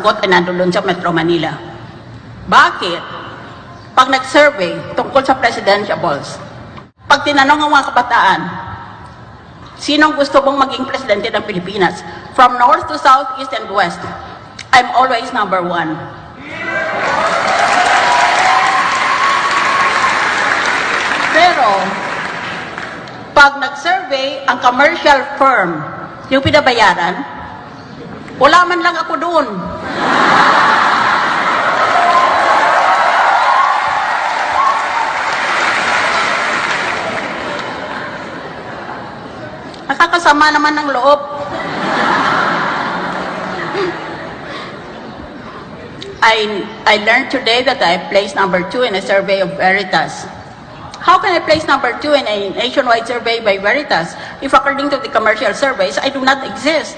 ay nandun sa Metro Manila. Bakit? Pag nag-survey tungkol sa presidentiables, pag tinanong ang mga kabataan, sinong gusto mong maging presidente ng Pilipinas? From north to south, east and west, I'm always number one. Pero, pag nag-survey ang commercial firm, yung pinabayaran, wala man lang ako doon. Nakakasama naman ng loob. I learned today that I placed number 2 in a survey of Veritas. How can I place number 2 in a nationwide survey by Veritas if according to the commercial surveys, I do not exist?